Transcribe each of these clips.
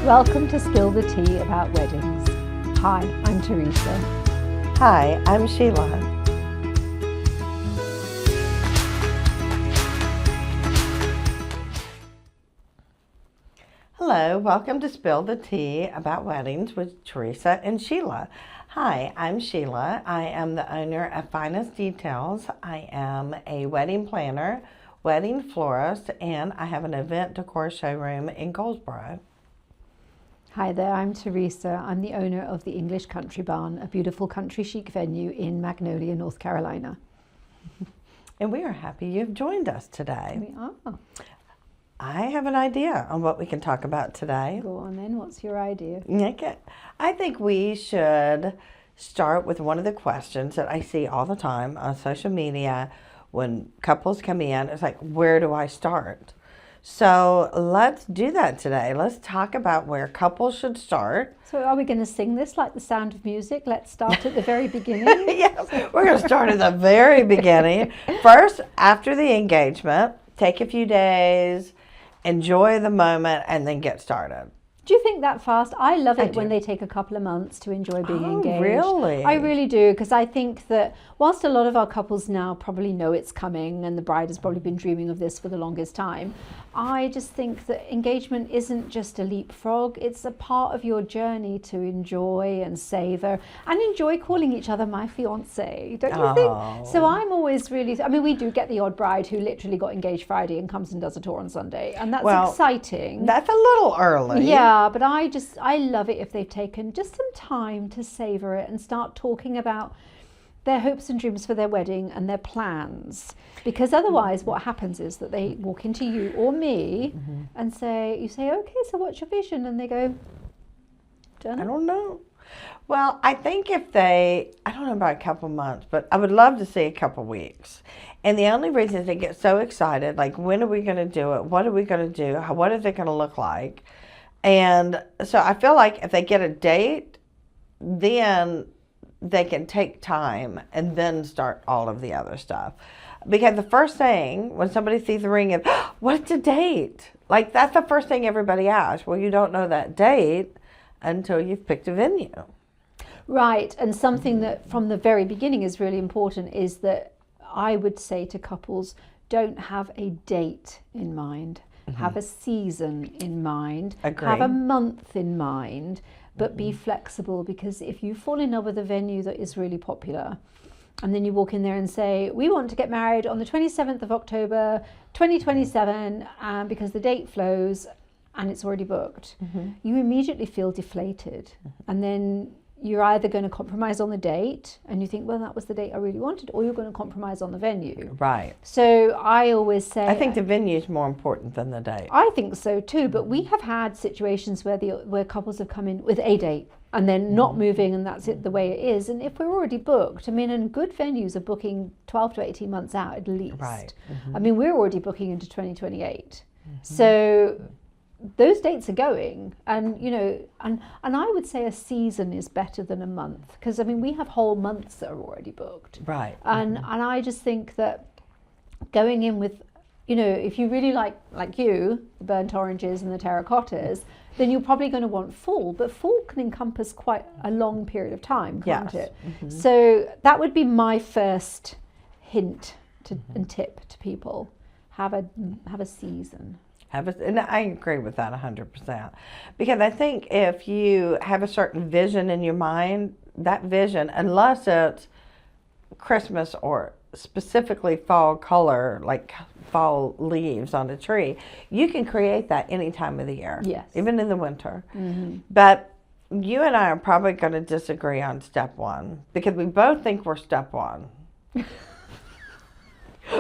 Welcome to Spill the Tea about weddings. Hi, I'm Teresa. Hi, I'm Sheila. Hello, welcome to Spill the Tea about weddings with Teresa and Sheila. Hi, I'm Sheila. I am the owner of Finest Details. I am a wedding planner, wedding florist, and I have an event decor showroom in Goldsboro. Hi there, I'm Teresa. I'm the owner of the English Country Barn, a beautiful country chic venue in Magnolia, North Carolina. And we are happy you've joined us today. We are. I have an idea on what we can talk about today. Go on then, what's your idea? Okay. I think we should start with one of the questions that I see all the time on social media when couples come in. It's like, where do I start? So let's do that today. Let's talk about where couples should start. So are we going to sing this like The Sound of Music? Let's start at the very beginning. Yes, we're going to start at the very beginning. First, after the engagement, take a few days, enjoy the moment, and then get started. Do you think that fast? I love it when they take a couple of months to enjoy being engaged. Really? I really do, because I think that whilst a lot of our couples now probably know it's coming and the bride has probably been dreaming of this for the longest time, I just think that engagement isn't just a leapfrog. It's a part of your journey to enjoy and savor and enjoy calling each other my fiance, don't you think? So I'm always really, I mean, we do get the odd bride who literally got engaged Friday and comes and does a tour on Sunday, and that's exciting. That's a little early. Yeah, but I love it if they've taken just some time to savor it and start talking about their hopes and dreams for their wedding and their plans. Because otherwise what happens is that they walk into you or me and you say, okay, so what's your vision? And they go, I don't know. Well, I think I don't know about a couple months, but I would love to see a couple weeks. And the only reason is they get so excited, like, when are we going to do it? What are we going to do? What is it going to look like? And so I feel like if they get a date, then they can take time and then start all of the other stuff. Because the first thing when somebody sees the ring is, what's the date? Like, that's the first thing everybody asks. Well, you don't know that date until you've picked a venue. Right, and something that from the very beginning is really important is that I would say to couples, don't have a date in mind. Have a season in mind. Agree. Have a month in mind, but be flexible, because if you fall in love with a venue that is really popular and then you walk in there and say, we want to get married on the 27th of October 2027 because the date flows and it's already booked, you immediately feel deflated. And then you're either going to compromise on the date and you think, well, that was the date I really wanted, or you're going to compromise on the venue. Right. So I always say, I think the venue is more important than the date. I think so too, but we have had situations where couples have come in with a date and then not moving, and that's it, the way it is. And if we're already booked, I mean, and good venues are booking 12 to 18 months out at least. Right. I mean, we're already booking into 2028. So those dates are going, and and I would say a season is better than a month, because I mean, we have whole months that are already booked. Right. And I just think that going in with, if you really like you, the burnt oranges and the terracottas, then you're probably going to want fall, but fall can encompass quite a long period of time, can't it? So that would be my first hint and tip to people. Have a season. And I agree with that 100%. Because I think if you have a certain vision in your mind, that vision, unless it's Christmas or specifically fall color, like fall leaves on a tree, you can create that any time of the year. Yes. Even in the winter. But you and I are probably going to disagree on step one, because we both think we're step one.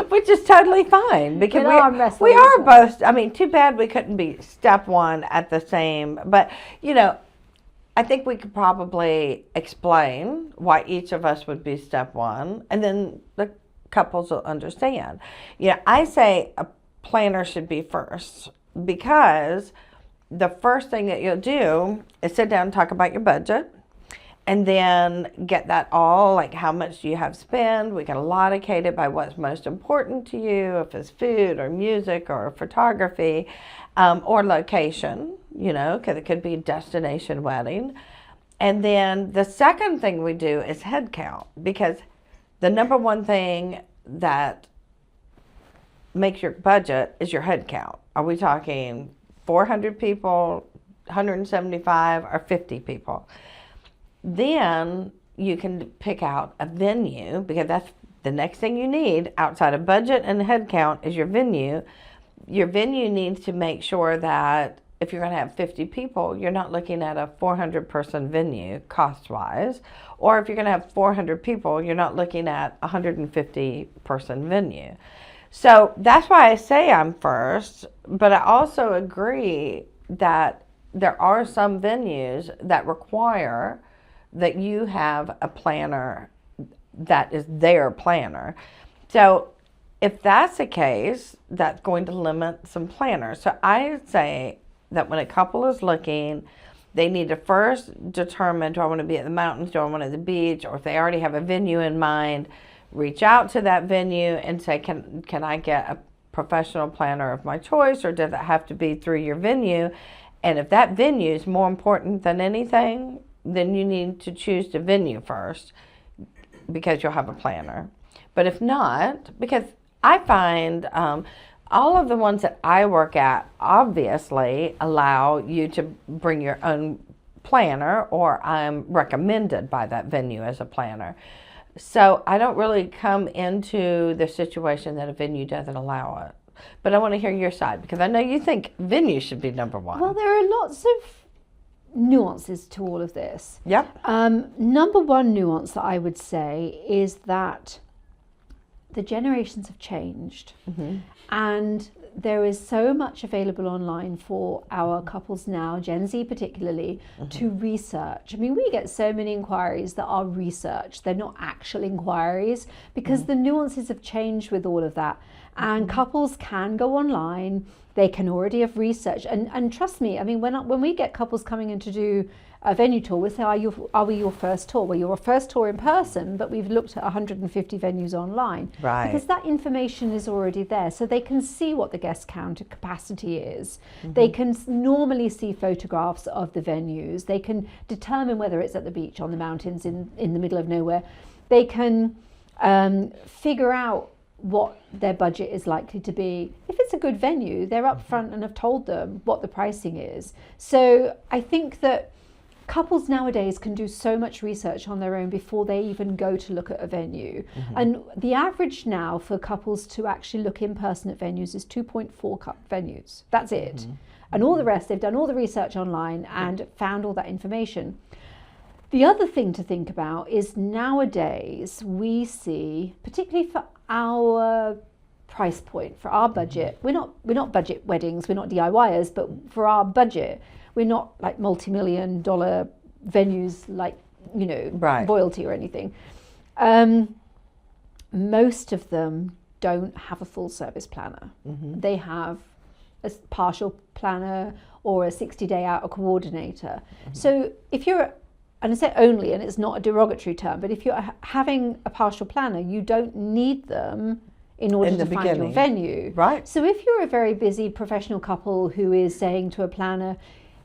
Which is totally fine, because we are both, I mean, too bad we couldn't be step one at the same, but I think we could probably explain why each of us would be step one, and then the couples will understand. I say a planner should be first, because the first thing that you'll do is sit down and talk about your budget. And then get that all, like, how much do you have spend? We can allocate it by what's most important to you, if it's food or music or photography or location. because it could be a destination wedding. And then the second thing we do is head count, because the number one thing that makes your budget is your head count. Are we talking 400 people, 175, or 50 people? Then you can pick out a venue, because that's the next thing you need outside of budget and head count is your venue. Your venue needs to make sure that if you're going to have 50 people, you're not looking at a 400-person venue cost-wise. Or if you're going to have 400 people, you're not looking at a 150-person venue. So that's why I say I'm first, but I also agree that there are some venues that require that you have a planner that is their planner. So if that's the case, that's going to limit some planners. So I say that when a couple is looking, they need to first determine, do I want to be at the mountains, do I want to at the beach, or if they already have a venue in mind, reach out to that venue and say, can I get a professional planner of my choice, or does it have to be through your venue? And if that venue is more important than anything, then you need to choose the venue first, because you'll have a planner. But if not, because I find all of the ones that I work at obviously allow you to bring your own planner, or I'm recommended by that venue as a planner. So I don't really come into the situation that a venue doesn't allow it. But I want to hear your side, because I know you think venue should be number one. Well, there are lots of nuances to all of this. Yep. Number one nuance that I would say is that the generations have changed, and there is so much available online for our couples now, Gen Z particularly, to research. I mean, we get so many inquiries that are research. They're not actual inquiries, because the nuances have changed with all of that. And couples can go online. They can already have research. And trust me, I mean, when we get couples coming in to do a venue tour, we say, are we your first tour? Well, you're a first tour in person, but we've looked at 150 venues online. Right. Because that information is already there. So they can see what the guest count capacity is. They can normally see photographs of the venues. They can determine whether it's at the beach, on the mountains, in the middle of nowhere. They can figure out what their budget is likely to be. If it's a good venue, they're upfront and have told them what the pricing is. So I think that couples nowadays can do so much research on their own before they even go to look at a venue. And the average now for couples to actually look in person at venues is 2.4 venues. That's it. And all the rest, they've done all the research online and found all that information. The other thing to think about is nowadays we see, particularly for our price point, for our budget, we're not budget weddings, we're not DIYers, but for our budget, we're not like multi-million dollar venues like, Royalty or anything. Most of them don't have a full service planner. They have a partial planner or a 60-day out coordinator. So if you're, and I say only, and it's not a derogatory term, but if you're having a partial planner, you don't need them in order to find your venue. Right. So if you're a very busy professional couple who is saying to a planner,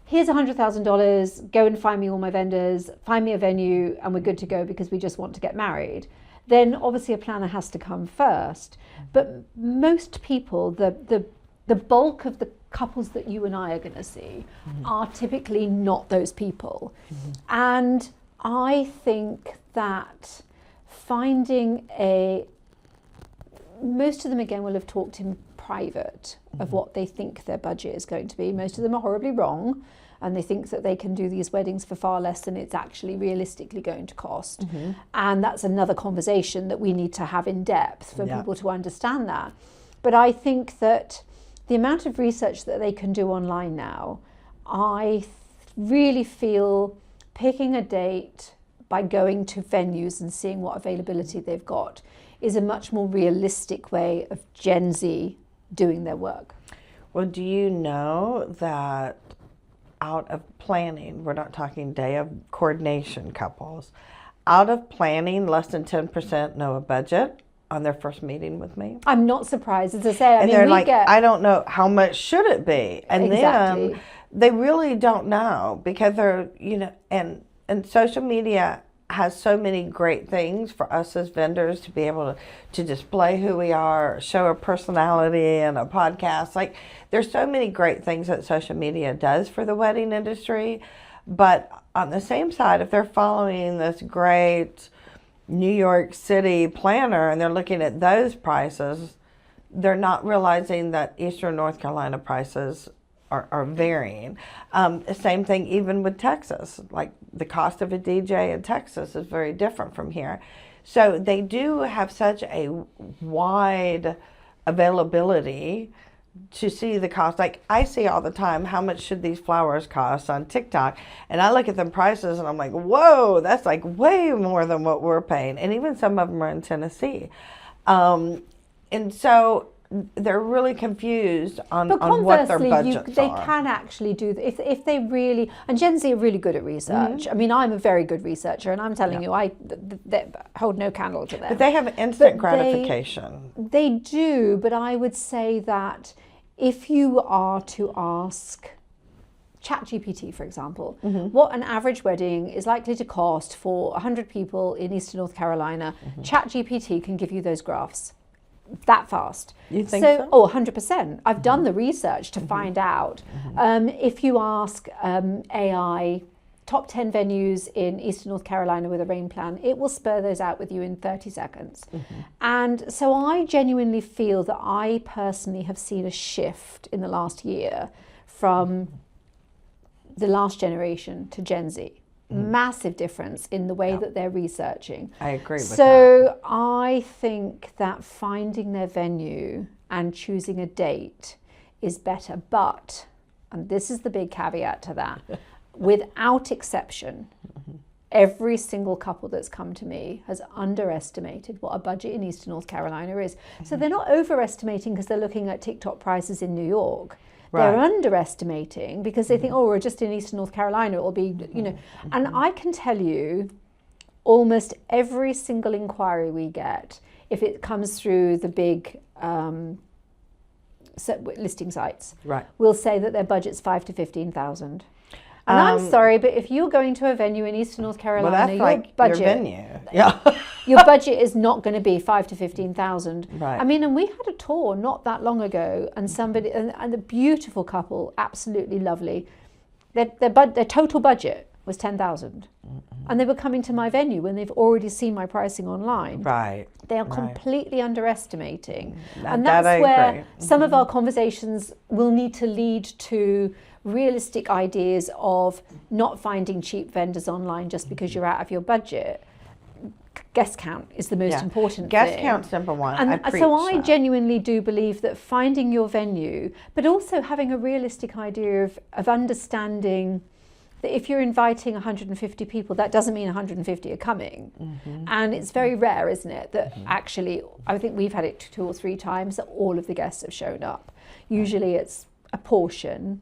here's $100,000, go and find me all my vendors, find me a venue, and we're good to go because we just want to get married, then obviously a planner has to come first. But most people, the bulk of the couples that you and I are going to see are typically not those people. And I think that finding most of them again will have talked in private of what they think their budget is going to be. Most of them are horribly wrong, and they think that they can do these weddings for far less than it's actually realistically going to cost. And that's another conversation that we need to have in depth for people to understand that. But I think that the amount of research that they can do online now, I really feel picking a date by going to venues and seeing what availability they've got is a much more realistic way of Gen Z doing their work. Well, do you know that out of planning, we're not talking day of coordination couples, out of planning, less than 10% know a budget on their first meeting with me? I'm not surprised. As I say, I don't know, how much should it be? And exactly. then they really don't know because they're, and social media has so many great things for us as vendors to be able to display who we are, show our personality and a podcast. Like, there's so many great things that social media does for the wedding industry. But on the same side, if they're following this great New York City planner and they're looking at those prices, they're not realizing that Eastern North Carolina prices are varying. Same thing even with Texas. Like, the cost of a DJ in Texas is very different from here. So they do have such a wide availability to see the cost. Like, I see all the time, how much should these flowers cost on TikTok? And I look at them prices and I'm like, whoa, that's like way more than what we're paying. And even some of them are in Tennessee. And so they're really confused on what their budgets they are. can actually do, if they really, and Gen Z are really good at research. I mean, I'm a very good researcher, and I'm telling you, they hold no candle to them. But they have instant gratification. They do, but I would say that if you are to ask ChatGPT, for example, what an average wedding is likely to cost for 100 people in Eastern North Carolina, ChatGPT can give you those graphs that fast. You think so? Oh, 100%. I've done the research to find out. If you ask AI, top 10 venues in Eastern North Carolina with a rain plan, it will spur those out with you in 30 seconds. And so I genuinely feel that I personally have seen a shift in the last year from the last generation to Gen Z. Massive difference in the way that they're researching. I agree with that. So I think that finding their venue and choosing a date is better. But, and this is the big caveat to that, without exception, every single couple that's come to me has underestimated what a budget in Eastern North Carolina is. So they're not overestimating because they're looking at TikTok prices in New York. They're underestimating because they think, oh, we're just in Eastern North Carolina, it'll be, And I can tell you, almost every single inquiry we get, if it comes through the big listing sites, we'll say that their budget's $5,000 to $15,000. And I'm sorry, but if you're going to a venue in Eastern North Carolina, well, that's like your venue. Your budget is not going to be $5,000 to $15,000. Right. I mean, and we had a tour not that long ago, and somebody, and a beautiful couple, absolutely lovely. Their total budget was $10,000, and they were coming to my venue when they've already seen my pricing online. Right. They are completely underestimating, That and that's I where agree. some of our conversations will need to lead to realistic ideas of not finding cheap vendors online just because you're out of your budget. Guest count is the most important Guest thing. count's number one. And so I genuinely do believe that finding your venue, but also having a realistic idea of understanding that if you're inviting 150 people, that doesn't mean 150 are coming. And it's very rare, isn't it, that actually, I think we've had it 2 or 3 times that all of the guests have shown up. Usually it's a portion.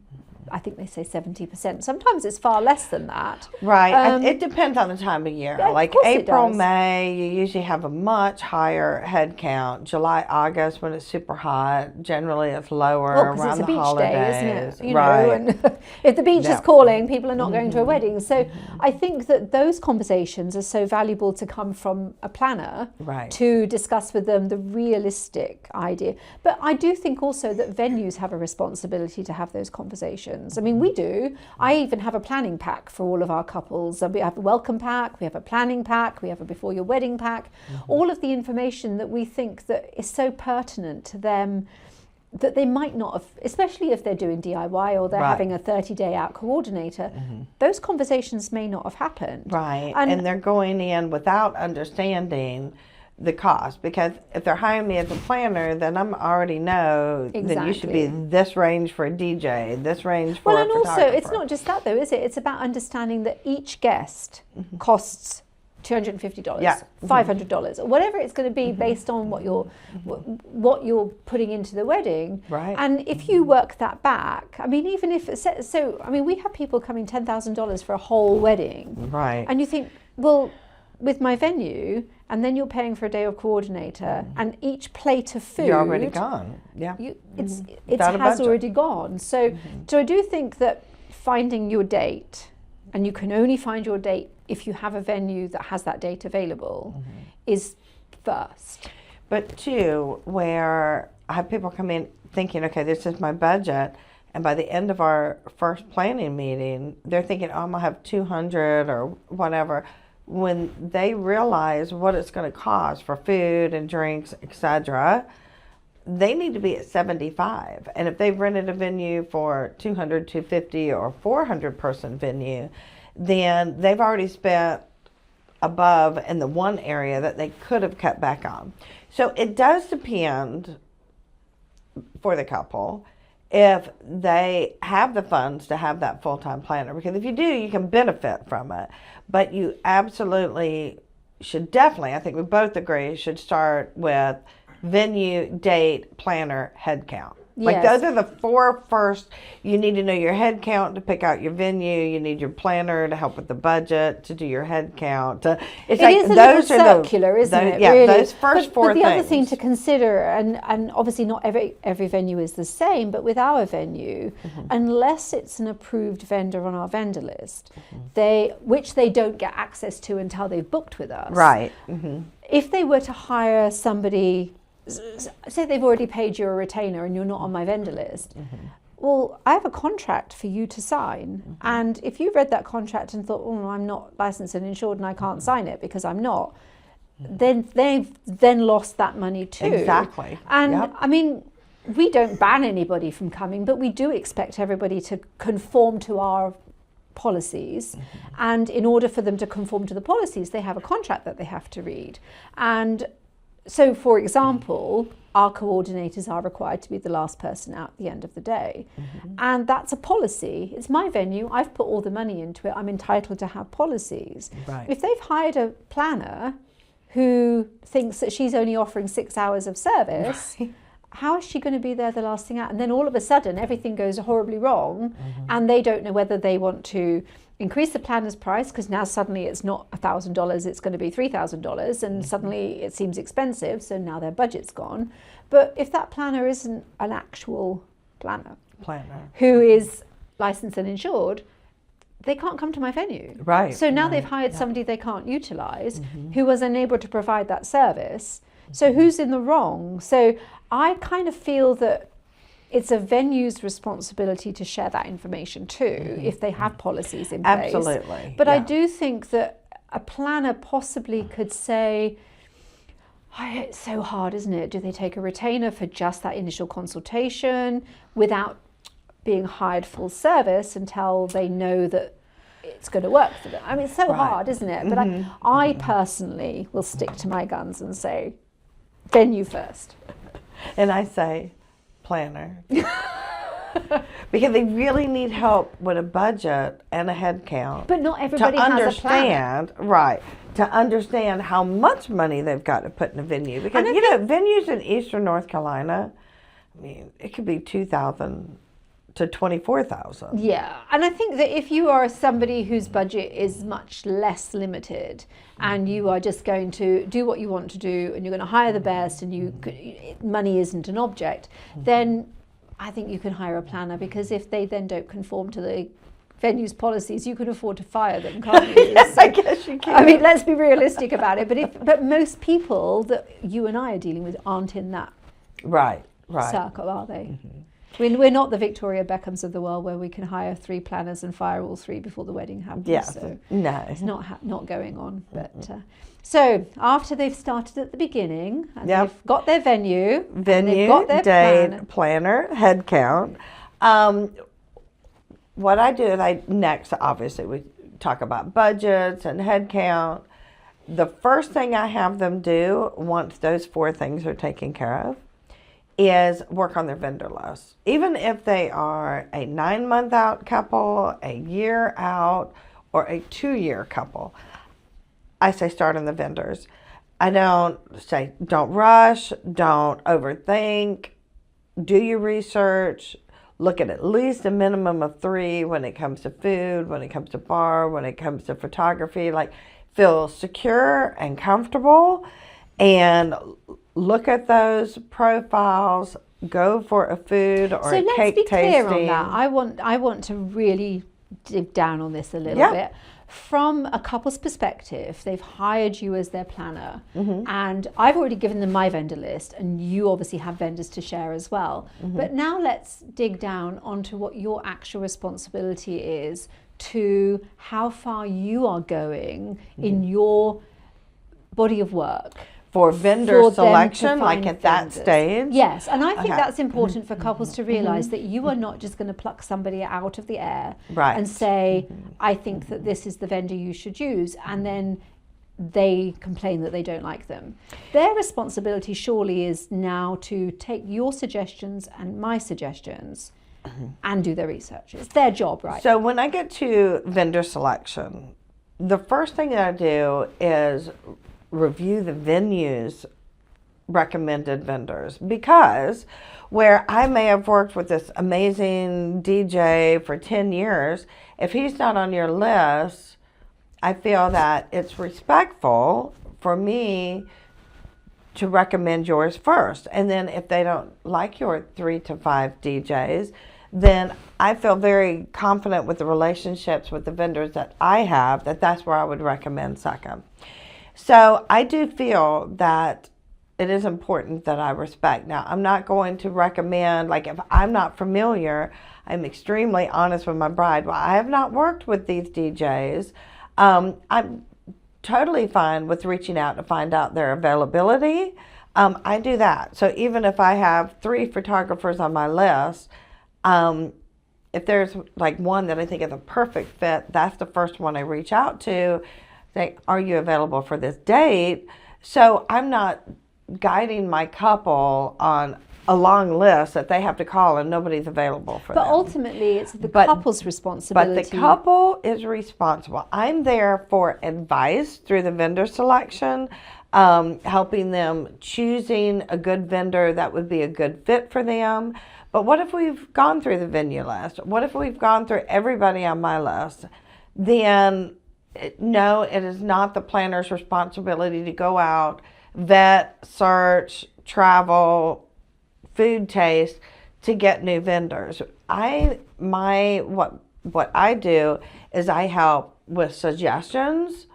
I think they say 70%. Sometimes it's far less than that. Right. It depends on the time of year. Yeah, like of course it April, does. May, you usually have a much higher head count. July, August, when it's super hot, generally it's lower Well, 'cause around it's a the beach holidays. day, isn't it? Right. And if the beach is calling, people are not going to a wedding. So I think that those conversations are so valuable to come from a planner to discuss with them the realistic idea. But I do think also that venues have a responsibility to have those conversations. I mean, we do. I even have a planning pack for all of our couples. We have a welcome pack, we have a planning pack, we have a before your wedding pack. All of the information that we think that is so pertinent to them that they might not have, especially if they're doing DIY or they're having a 30-day out coordinator, those conversations may not have happened. Right. And they're going in without understanding the cost, because if they're hiring me as a planner, then I'm already know that you should be this range for a DJ, this range for a photographer. Well, and also it's not just that though, is it? It's about understanding that each guest costs $250, $500, or whatever it's going to be based on what you're putting into the wedding. Right. And if you work that back, I mean, even if I mean, we have people coming $10,000 for a whole wedding. Right. And you think, well, with my venue, and then you're paying for a day of coordinator, and each plate of food, you're already gone. Yeah. It has already gone. So I do think that finding your date, and you can only find your date if you have a venue that has that date available, is first. But two, where I have people come in thinking, okay, this is my budget, and by the end of our first planning meeting, they're thinking, oh, I'm going to have 200 or whatever, when they realize what it's going to cost for food and drinks, etc. They need to be at 75. And if they've rented a venue for 200, 250, or 400 person venue, then they've already spent above in the one area that they could have cut back on. So it does depend for the couple if they have the funds to have that full-time planner, because if you do, you can benefit from it. But you absolutely should definitely, I think we both agree, should start with venue, date, planner, head count. Like Yes. those are the four first. You need to know your head count to pick out your venue. You need your planner to help with the budget, to do your head count. It's It is a little circular, isn't it? Yeah, really? those first four but the things. other thing to consider, and obviously not every venue is the same, but with our venue, unless it's an approved vendor on our vendor list, which they don't get access to until they've booked with us. Right. If they were to hire somebody, say they've already paid you a retainer and you're not on my vendor list, well, I have a contract for you to sign. And if you read that contract and thought, oh, I'm not licensed and insured and I can't sign it because I'm not, then they've then lost that money too. Exactly. And Yep. I mean, we don't ban anybody from coming, but we do expect everybody to conform to our policies. And in order for them to conform to the policies, they have a contract that they have to read. And so, for example, our coordinators are required to be the last person out at the end of the day. And that's a policy. It's my venue. I've put all the money into it. I'm entitled to have policies. Right. If they've hired a planner who thinks that she's only offering 6 hours of service, how is she going to be there the last thing out? And then all of a sudden, everything goes horribly wrong, and they don't know whether they want to increase the planner's price, because now suddenly it's not $1,000, it's going to be $3,000, and suddenly it seems expensive, so now their budget's gone. But if that planner isn't an actual planner who is licensed and insured, they can't come to my venue. Right. So now right, they've hired somebody they can't utilise, who was unable to provide that service. So who's in the wrong? So I kind of feel that it's a venue's responsibility to share that information too, if they have policies in place. Absolutely. But I yeah. do think that a planner possibly could say, it's so hard, isn't it? Do they take a retainer for just that initial consultation without being hired full service until they know that it's going to work for them? I mean, it's so hard, isn't it? But I personally will stick to my guns and say, venue first. And I say, planner. Because they really need help with a budget and a head count. But not everybody has a planner. Right, to understand how much money they've got to put in a venue. Because, you know, venues in Eastern North Carolina, I mean, it could be $2,000 to $24,000. Yeah, and I think that if you are somebody whose budget is much less limited, and you are just going to do what you want to do, and you're going to hire the best, and money isn't an object, then I think you can hire a planner, because if they then don't conform to the venue's policies, you can afford to fire them, can't you? Yes, I guess you can. I mean, let's be realistic about it. But most people that you and I are dealing with aren't in that right. circle, are they? We're not the Victoria Beckhams of the world, where we can hire 3 planners and fire all 3 before the wedding happens. Yeah, So no. it's not going on. But so after they've started at the beginning, and they've got their venue, and they've got their date, planner, head count. What I do is next, obviously, we talk about budgets and head count. The first thing I have them do once those 4 things are taken care of is work on their vendor list. Even if they are a 9-month out couple, a year out, or a 2-year couple, I say start on the vendors. I don't say don't rush, don't overthink, do your research, look at least a minimum of 3 when it comes to food, when it comes to bar, when it comes to photography. Like, feel secure and comfortable, and look at those profiles, go for a food or a cake tasting. So let's be clear on that. I want to really dig down on this a little bit. From a couple's perspective, they've hired you as their planner, and I've already given them my vendor list, and you obviously have vendors to share as well. But now let's dig down onto what your actual responsibility is to how far you are going in your body of work. For vendor selection, like at that stage? Yes, and I think that's important for couples to realize that you are not just going to pluck somebody out of the air and say, I think that this is the vendor you should use, and then they complain that they don't like them. Their responsibility surely is now to take your suggestions and my suggestions and do their research. It's their job, right? So when I get to vendor selection, the first thing that I do is review the venue's recommended vendors, because where I may have worked with this amazing DJ for 10 years, if he's not on your list, I feel that it's respectful for me to recommend yours first. And then if they don't like your 3 to 5 DJs, then I feel very confident with the relationships with the vendors that I have, that that's where I would recommend second. So I do feel that it is important that I respect. Now, I'm not going to recommend, like if I'm not familiar, I'm extremely honest with my bride. Well, I have not worked with these DJs. I'm totally fine with reaching out to find out their availability. I do that. So even if I have 3 photographers on my list, if there's like one that I think is a perfect fit, that's the first one I reach out to. Say, are you available for this date? So I'm not guiding my couple on a long list that they have to call and nobody's available for them. But ultimately, it's the couple's responsibility. But the couple is responsible. I'm there for advice through the vendor selection, helping them choosing a good vendor that would be a good fit for them. But what if we've gone through the venue list? What if we've gone through everybody on my list? Then no, it is not the planner's responsibility to go out, vet, search, travel, food taste to get new vendors. What I do is I help with suggestions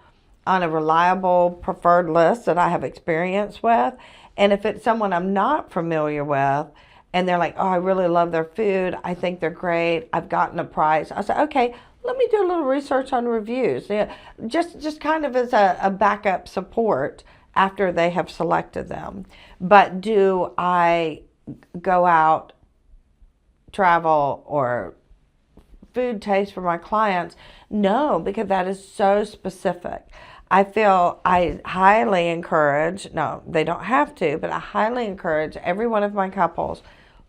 on a reliable preferred list that I have experience with. And if it's someone I'm not familiar with and they're like, oh, I really love their food, I think they're great, I've gotten a price, I say, okay, let me do a little research on reviews. Yeah, just kind of as a backup support after they have selected them. But do I go out, travel, or food taste for my clients? No, because that is so specific. I feel I highly encourage, no, they don't have to, but I highly encourage every one of my couples,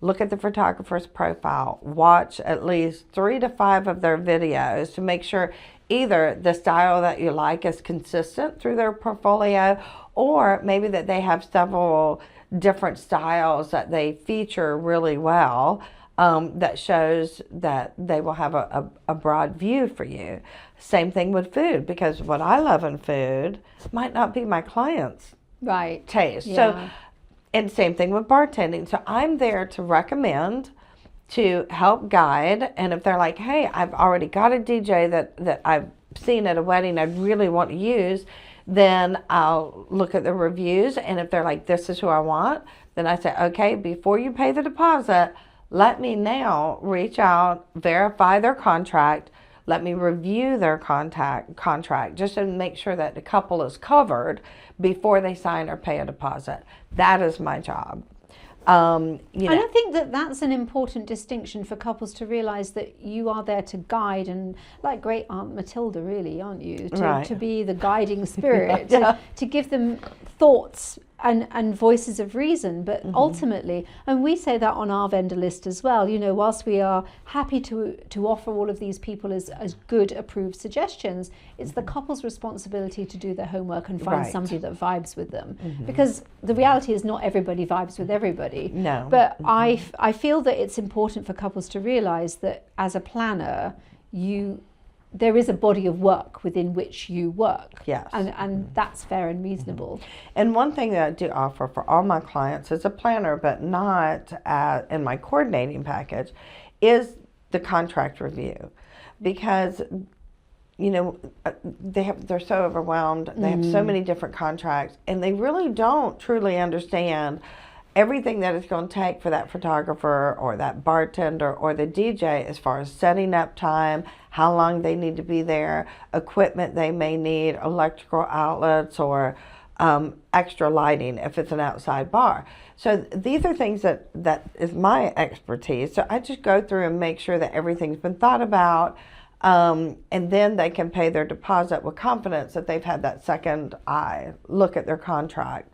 look at the photographer's profile, watch at least 3 to 5 of their videos to make sure either the style that you like is consistent through their portfolio, or maybe that they have several different styles that they feature really well, that shows that they will have a broad view for you. Same thing with food, because what I love in food might not be my client's taste. Yeah. So, and same thing with bartending. So I'm there to recommend, to help guide. And if they're like, hey, I've already got a DJ that I've seen at a wedding I'd really want to use, then I'll look at the reviews. And if they're like, this is who I want, then I say, okay, before you pay the deposit, let me now reach out, verify their contract, let me review their contract just to make sure that the couple is covered before they sign or pay a deposit. That is my job. And I think that that's an important distinction for couples to realize, that you are there to guide, and like great Aunt Matilda, really, aren't you? To be the guiding spirit, to give them thoughts and voices of reason. But ultimately, and we say that on our vendor list as well, whilst we are happy to offer all of these people as good approved suggestions, it's the couple's responsibility to do their homework and find somebody that vibes with them. Because the reality is not everybody vibes with everybody. No. But I feel that it's important for couples to realize that as a planner, there is a body of work within which you work. Yes. And that's fair and reasonable. And one thing that I do offer for all my clients as a planner, but not in my coordinating package, is the contract review. because they're so overwhelmed. They have so many different contracts, and they really don't truly understand everything that it's going to take for that photographer or that bartender or the DJ, as far as setting up time, how long they need to be there, equipment they may need, electrical outlets, or extra lighting if it's an outside bar. So these are things that is my expertise. So I just go through and make sure that everything's been thought about. And then they can pay their deposit with confidence that they've had that second eye look at their contract.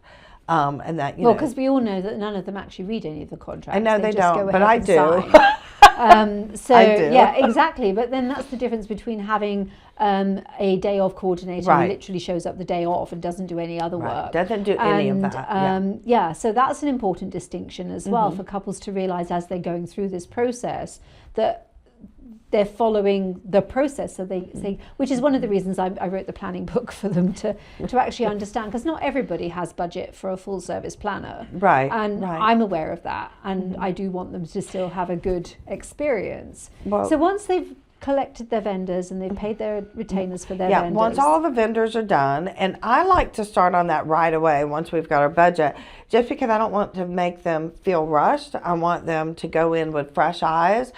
And that, because we all know that none of them actually read any of the contracts. I know they just don't, go but ahead I and do. So I do. yeah, exactly. But then that's the difference between having a day off coordinator who literally shows up the day off and doesn't do any other work. Doesn't do any of that. So that's an important distinction as well for couples to realize as they're going through this process that they're following the process, so they say, which is one of the reasons I wrote the planning book for them to actually understand, because not everybody has budget for a full service planner, and I'm aware of that, and I do want them to still have a good experience. So once they've collected their vendors and they've paid their retainers for their vendors. Once all the vendors are done, and I like to start on that right away once we've got our budget, just because I don't want to make them feel rushed. I want them to go in with fresh eyes.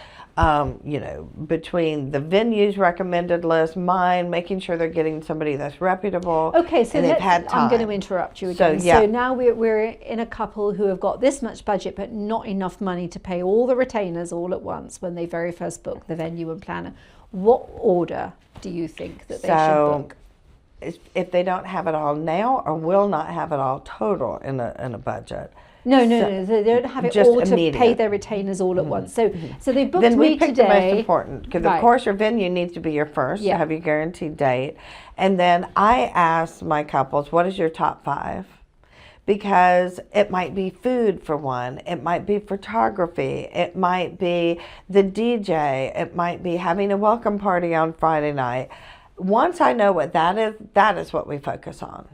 Between the venue's recommended list, mine, making sure they're getting somebody that's reputable. Okay, so they've had time. I'm going to interrupt you again. So now we're in a couple who have got this much budget, but not enough money to pay all the retainers all at once when they very first book the venue and planner. What order do you think that they should book? If they don't have it all now, or will not have it all total in a budget. No, they don't have it all to pay their retainers all at once. So they booked then we me pick today. The most important, because of course your venue needs to be your first to have your guaranteed date. And then I ask my couples, what is your top 5? Because it might be food for one, it might be photography, it might be the DJ, it might be having a welcome party on Friday night. Once I know what that is what we focus on.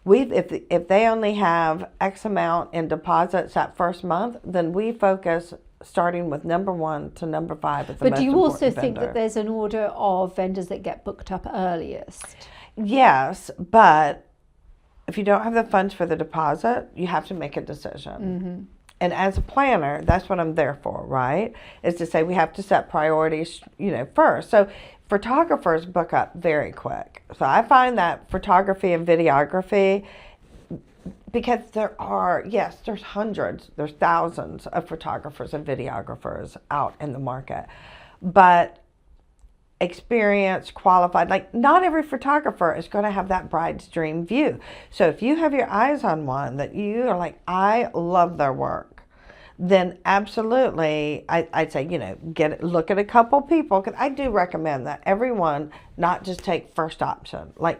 If they only have X amount in deposits that first month, then we focus starting with number 1 to number 5 as the most important vendor. But do you also think that there's an order of vendors that get booked up earliest? Yes, but if you don't have the funds for the deposit, you have to make a decision. And as a planner, that's what I'm there for, right? Is to say we have to set priorities, first. So photographers book up very quick. So I find that photography and videography, because there's hundreds, there's thousands of photographers and videographers out in the market. But experienced, qualified, like not every photographer is going to have that bride's dream view. So if you have your eyes on one that you are like, I love their work, then absolutely, I'd say, look at a couple people, because I do recommend that everyone not just take first option. And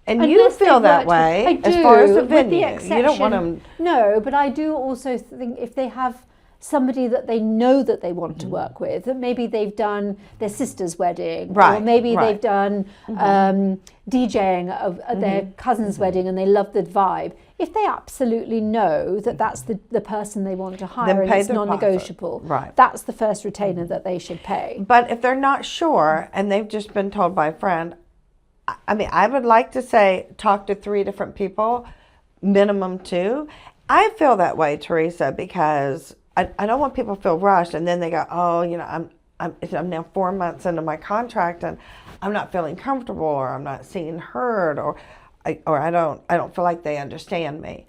unless you feel that way as far as the venue. You don't want them. No, but I do also think if they have somebody that they know that they want to work with, that maybe they've done their sister's wedding, or maybe they've done DJing at their cousin's wedding and they love the vibe. If they absolutely know that that's the person they want to hire and it's non-negotiable, that's the first retainer that they should pay. But if they're not sure and they've just been told by a friend, I would like to say talk to 3 different people, minimum 2. I feel that way, Teresa, because I don't want people to feel rushed and then they go, I'm now 4 months into my contract and I'm not feeling comfortable, or I'm not seeing heard, or I don't feel like they understand me.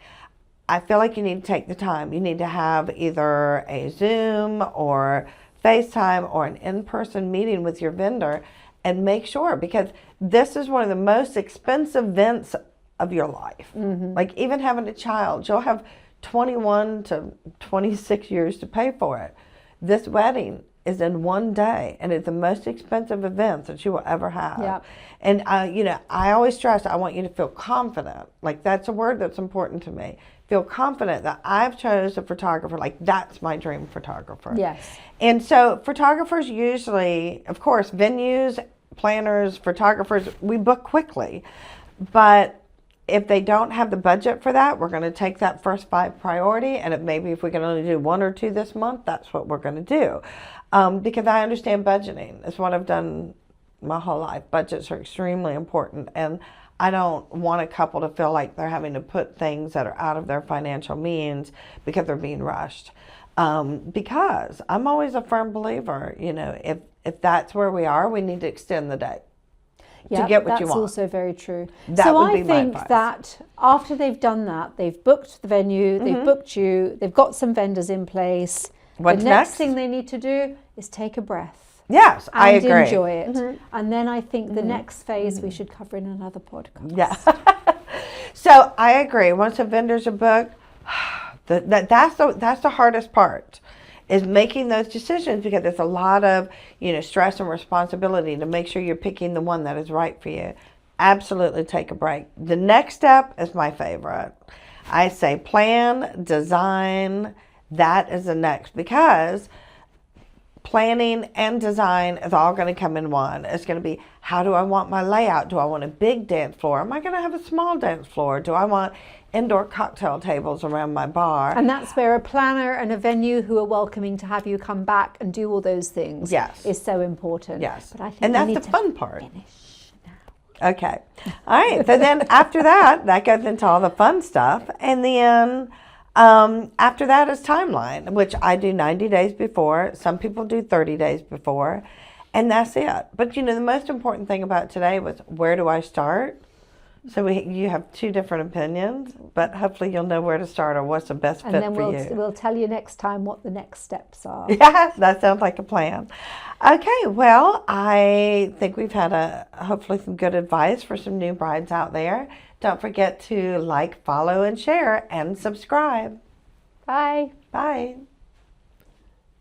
I feel like you need to take the time. You need to have either a Zoom or FaceTime or an in-person meeting with your vendor and make sure, because this is one of the most expensive events of your life. Like even having a child, you'll have 21 to 26 years to pay for it. This wedding is in one day, and it's the most expensive event that you will ever have. Yep. And I always stress, I want you to feel confident. Like that's a word that's important to me. Feel confident that I've chose a photographer, like that's my dream photographer. Yes. And so photographers usually, of course, venues, planners, photographers, we book quickly. But if they don't have the budget for that, we're going to take that first 5 priority, and if we can only do 1 or 2 this month, that's what we're going to do. Because I understand budgeting. It's what I've done my whole life. Budgets are extremely important, and I don't want a couple to feel like they're having to put things that are out of their financial means because they're being rushed. Because I'm always a firm believer, you know, if that's where we are, we need to extend the day to get what you want. That's also very true. That so would I be my think advice. that after they've done that, they've booked the venue, they've booked you, they've got some vendors in place. What's the next next? thing they need to do is take a breath. Yes, I agree. And enjoy it. And then I think the next phase we should cover in another podcast. Yeah. So I agree. Once the vendors are booked, that's the hardest part, is making those decisions, because there's a lot of, you know, stress and responsibility to make sure you're picking the one that is right for you. Absolutely take a break. The next step is my favorite. I say plan, design. That is the next, because planning and design is all going to come in one. It's going to be, how do I want my layout? Do I want a big dance floor? Am I going to have a small dance floor? Do I want indoor cocktail tables around my bar? And that's where a planner and a venue who are welcoming to have you come back and do all those things is so important. Yes. But I think and we that's need the to fun part. finish now. Okay. All right. So then after that goes into all the fun stuff. And then after that is timeline, which I do 90 days before. Some people do 30 days before. And that's it. But, you know, the most important thing about today was, where do I start? So you have two different opinions, but hopefully you'll know where to start or what's the best fit for you. And then we'll tell you next time what the next steps are. Yeah, that sounds like a plan. Okay, well, I think we've had hopefully some good advice for some new brides out there. Don't forget to like, follow, and share, and subscribe. Bye. Bye.